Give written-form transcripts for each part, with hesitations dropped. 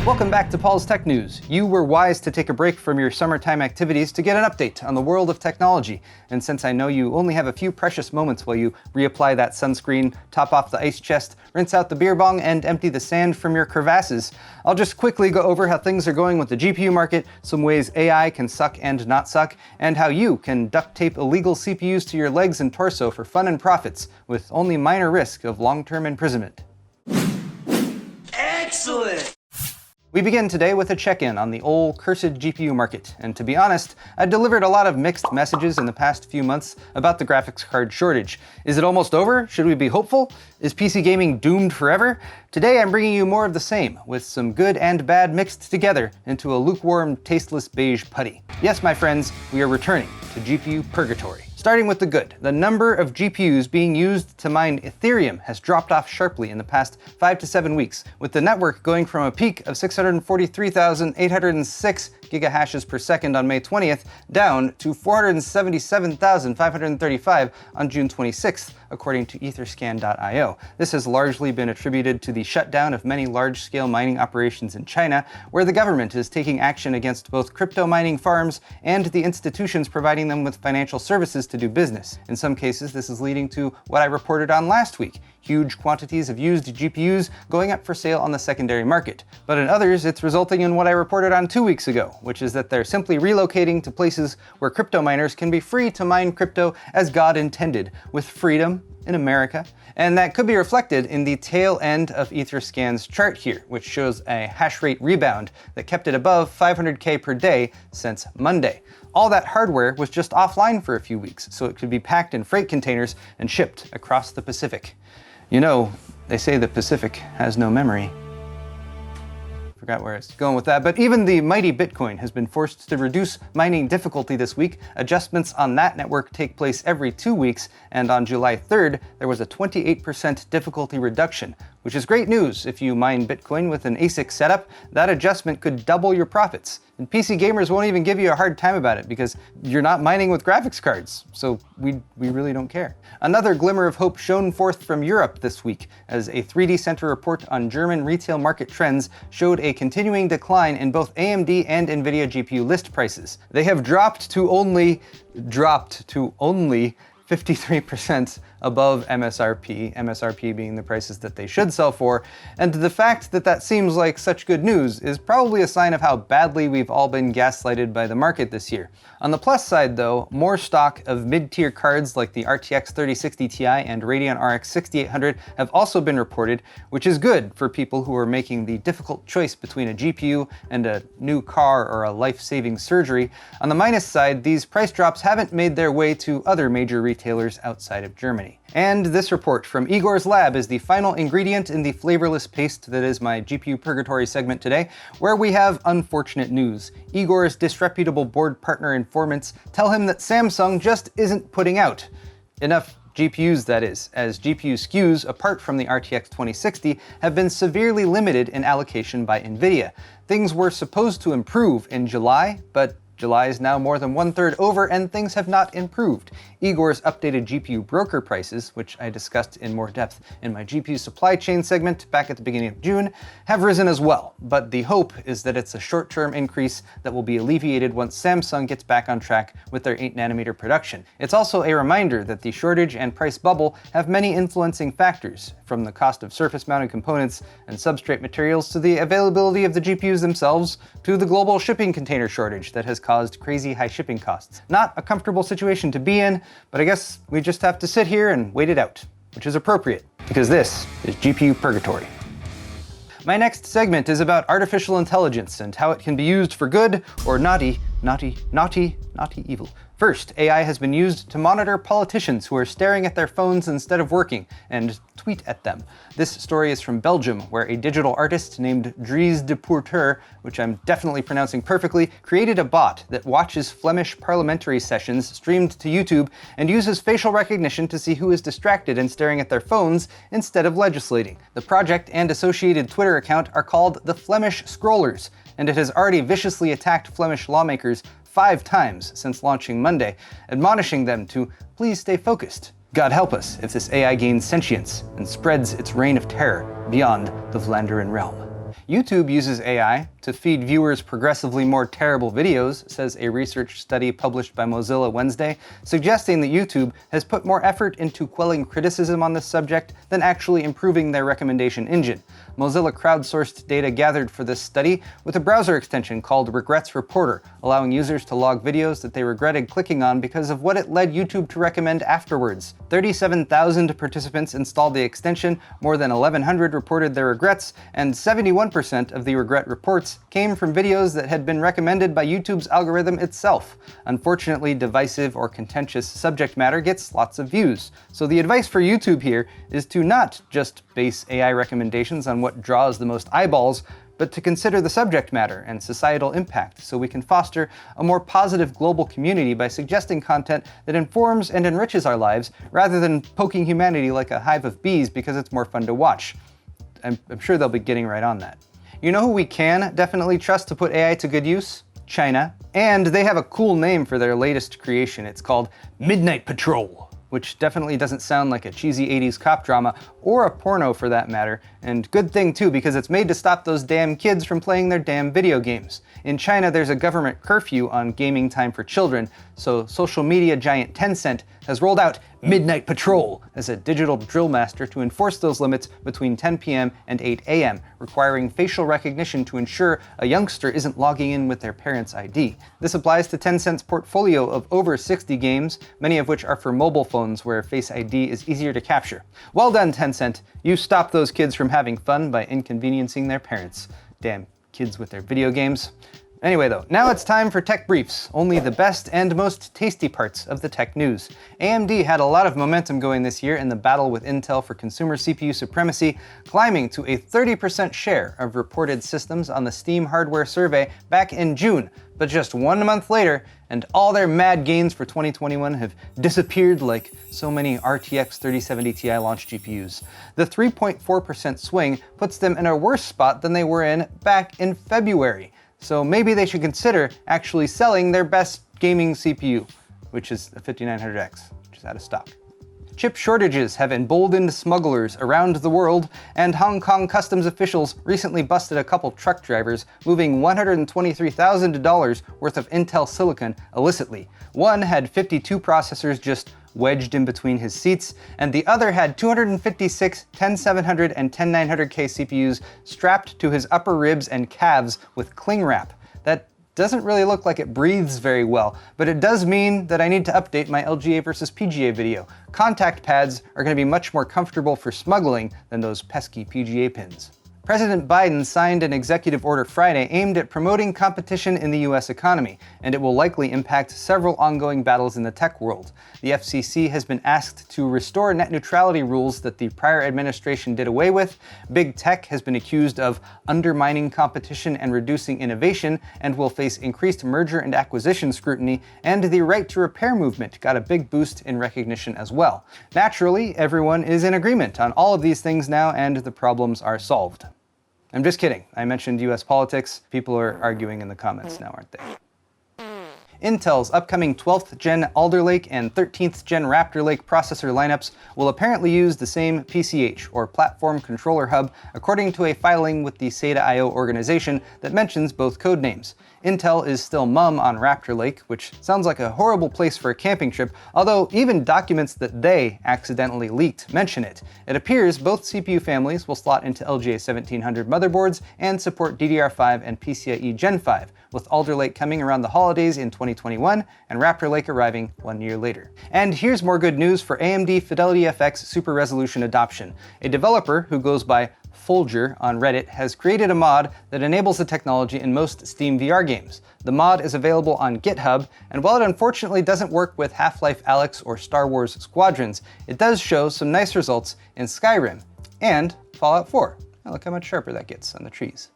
Welcome back to Paul's Tech News. You were wise to take a break from your summertime activities to get an update on the world of technology. And since I know you only have a few precious moments while you reapply that sunscreen, top off the ice chest, rinse out the beer bong, and empty the sand from your crevasses, I'll just quickly go over how things are going with the GPU market, some ways AI can suck and not suck, and how you can duct tape illegal CPUs to your legs and torso for fun and profits, with only minor risk of long-term imprisonment. Excellent! We begin today with a check-in on the old cursed GPU market, and to be honest, I've delivered a lot of mixed messages in the past few months about the graphics card shortage. Is it almost over? Should we be hopeful? Is PC gaming doomed forever? Today I'm bringing you more of the same, with some good and bad mixed together into a lukewarm, tasteless beige putty. Yes, my friends, we are returning to GPU purgatory. Starting with the good, the number of GPUs being used to mine Ethereum has dropped off sharply in the past 5 to 7 weeks, with the network going from a peak of 643,806 gigahashes per second on May 20th down to 477,535 on June 26th, according to Etherscan.io. This has largely been attributed to the shutdown of many large-scale mining operations in China, where the government is taking action against both crypto mining farms and the institutions providing them with financial services to do business. In some cases, this is leading to what I reported on last week: huge quantities of used GPUs going up for sale on the secondary market. But in others, it's resulting in what I reported on 2 weeks ago, which is that they're simply relocating to places where crypto miners can be free to mine crypto as God intended, with freedom in America. And that could be reflected in the tail end of Etherscan's chart here, which shows a hash rate rebound that kept it above 500K per day since Monday. All that hardware was just offline for a few weeks, so it could be packed in freight containers and shipped across the Pacific. You know, they say the Pacific has no memory. Forgot where I was going with that, but even the mighty Bitcoin has been forced to reduce mining difficulty this week. Adjustments on that network take place every 2 weeks, and on July 3rd, there was a 28% difficulty reduction, which is great news. If you mine Bitcoin with an ASIC setup, that adjustment could double your profits. And PC gamers won't even give you a hard time about it because you're not mining with graphics cards, so we really don't care. Another glimmer of hope shone forth from Europe this week as a 3D Center report on German retail market trends showed a continuing decline in both AMD and NVIDIA GPU list prices. They have dropped to only 53% above MSRP being the prices that they should sell for, and the fact that that seems like such good news is probably a sign of how badly we've all been gaslighted by the market this year. On the plus side though, more stock of mid-tier cards like the RTX 3060 Ti and Radeon RX 6800 have also been reported, which is good for people who are making the difficult choice between a GPU and a new car or a life-saving surgery. On the minus side, these price drops haven't made their way to other major retailers outside of Germany. And this report from Igor's lab is the final ingredient in the flavorless paste that is my GPU purgatory segment today, where we have unfortunate news. Igor's disreputable board partner informants tell him that Samsung just isn't putting out enough GPUs, that is, as GPU SKUs apart from the RTX 2060 have been severely limited in allocation by NVIDIA. Things were supposed to improve in July, but July is now more than 1/3 over and things have not improved. Igor's updated GPU broker prices, which I discussed in more depth in my GPU supply chain segment back at the beginning of June, have risen as well. But the hope is that it's a short-term increase that will be alleviated once Samsung gets back on track with their 8nm production. It's also a reminder that the shortage and price bubble have many influencing factors, from the cost of surface-mounted components and substrate materials to the availability of the GPUs themselves to the global shipping container shortage that has caused crazy high shipping costs. Not a comfortable situation to be in, but I guess we just have to sit here and wait it out, which is appropriate, because this is GPU purgatory. My next segment is about artificial intelligence and how it can be used for good or naughty evil. First, AI has been used to monitor politicians who are staring at their phones instead of working and tweet at them. This story is from Belgium, where a digital artist named Dries de Pourteur, which I'm definitely pronouncing perfectly, created a bot that watches Flemish parliamentary sessions streamed to YouTube and uses facial recognition to see who is distracted and staring at their phones instead of legislating. The project and associated Twitter account are called the Flemish Scrollers, and it has already viciously attacked Flemish lawmakers 5 times since launching Monday, admonishing them to please stay focused. God help us if this AI gains sentience and spreads its reign of terror beyond the Vlaanderen realm. YouTube uses AI to feed viewers progressively more terrible videos, says a research study published by Mozilla Wednesday, suggesting that YouTube has put more effort into quelling criticism on this subject than actually improving their recommendation engine. Mozilla crowdsourced data gathered for this study with a browser extension called Regrets Reporter, allowing users to log videos that they regretted clicking on because of what it led YouTube to recommend afterwards. 37,000 participants installed the extension, more than 1,100 reported their regrets, and 71% of the regret reports came from videos that had been recommended by YouTube's algorithm itself. Unfortunately, divisive or contentious subject matter gets lots of views. So the advice for YouTube here is to not just base AI recommendations on what draws the most eyeballs, but to consider the subject matter and societal impact so we can foster a more positive global community by suggesting content that informs and enriches our lives rather than poking humanity like a hive of bees because it's more fun to watch. I'm sure they'll be getting right on that. You know who we can definitely trust to put AI to good use? China. And they have a cool name for their latest creation. It's called Midnight Patrol, which definitely doesn't sound like a cheesy 80s cop drama, or a porno for that matter, and good thing too, because it's made to stop those damn kids from playing their damn video games. In China, there's a government curfew on gaming time for children, so social media giant Tencent has rolled out Midnight Patrol as a digital drill master to enforce those limits between 10 p.m. and 8 a.m., requiring facial recognition to ensure a youngster isn't logging in with their parent's ID. This applies to Tencent's portfolio of over 60 games, many of which are for mobile phones where Face ID is easier to capture. Well done, Tencent. You stopped those kids from having fun by inconveniencing their parents. Damn kids with their video games. Anyway though, now it's time for Tech Briefs, only the best and most tasty parts of the tech news. AMD had a lot of momentum going this year in the battle with Intel for consumer CPU supremacy, climbing to a 30% share of reported systems on the Steam hardware survey back in June. But just 1 month later, and all their mad gains for 2021 have disappeared like so many RTX 3070 Ti launch GPUs. The 3.4% swing puts them in a worse spot than they were in back in February. So maybe they should consider actually selling their best gaming CPU, which is a 5900X, which is out of stock. Chip shortages have emboldened smugglers around the world, and Hong Kong customs officials recently busted a couple truck drivers moving $123,000 worth of Intel silicon illicitly. One had 52 processors just wedged in between his seats, and the other had 256 10700 and 10900K CPUs strapped to his upper ribs and calves with cling wrap. That doesn't really look like it breathes very well, but it does mean that I need to update my LGA versus PGA video. Contact pads are going to be much more comfortable for smuggling than those pesky PGA pins. President Biden signed an executive order Friday aimed at promoting competition in the US economy, and it will likely impact several ongoing battles in the tech world. The FCC has been asked to restore net neutrality rules that the prior administration did away with. Big tech has been accused of undermining competition and reducing innovation, and will face increased merger and acquisition scrutiny, and the right to repair movement got a big boost in recognition as well. Naturally, everyone is in agreement on all of these things now, and the problems are solved. I'm just kidding. I mentioned US politics. People are arguing in the comments now, aren't they? Intel's upcoming 12th gen Alder Lake and 13th gen Raptor Lake processor lineups will apparently use the same PCH, or Platform Controller Hub, according to a filing with the SATA I/O organization that mentions both codenames. Intel is still mum on Raptor Lake, which sounds like a horrible place for a camping trip, although even documents that they accidentally leaked mention it. It appears both CPU families will slot into LGA 1700 motherboards and support DDR5 and PCIe Gen 5, with Alder Lake coming around the holidays in 2021 and Raptor Lake arriving 1 year later. And here's more good news for AMD FidelityFX Super Resolution adoption. A developer who goes by Folger on Reddit has created a mod that enables the technology in most SteamVR games. The mod is available on GitHub, and while it unfortunately doesn't work with Half-Life Alyx or Star Wars Squadrons, it does show some nice results in Skyrim and Fallout 4. Oh, look how much sharper that gets on the trees.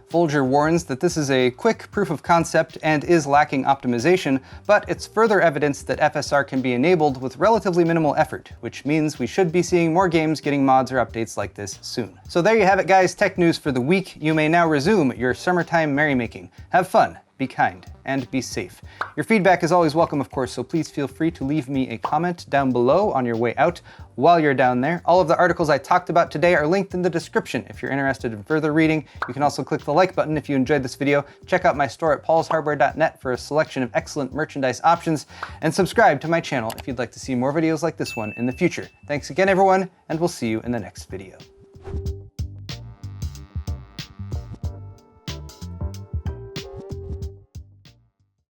Folger warns that this is a quick proof of concept and is lacking optimization, but it's further evidence that FSR can be enabled with relatively minimal effort, which means we should be seeing more games getting mods or updates like this soon. So there you have it, guys, tech news for the week. You may now resume your summertime merrymaking. Have fun, be kind, and be safe. Your feedback is always welcome, of course, so please feel free to leave me a comment down below on your way out while you're down there. All of the articles I talked about today are linked in the description if you're interested in further reading. You can also click the like button if you enjoyed this video, check out my store at paulshardware.net for a selection of excellent merchandise options, and subscribe to my channel if you'd like to see more videos like this one in the future. Thanks again, everyone, and we'll see you in the next video.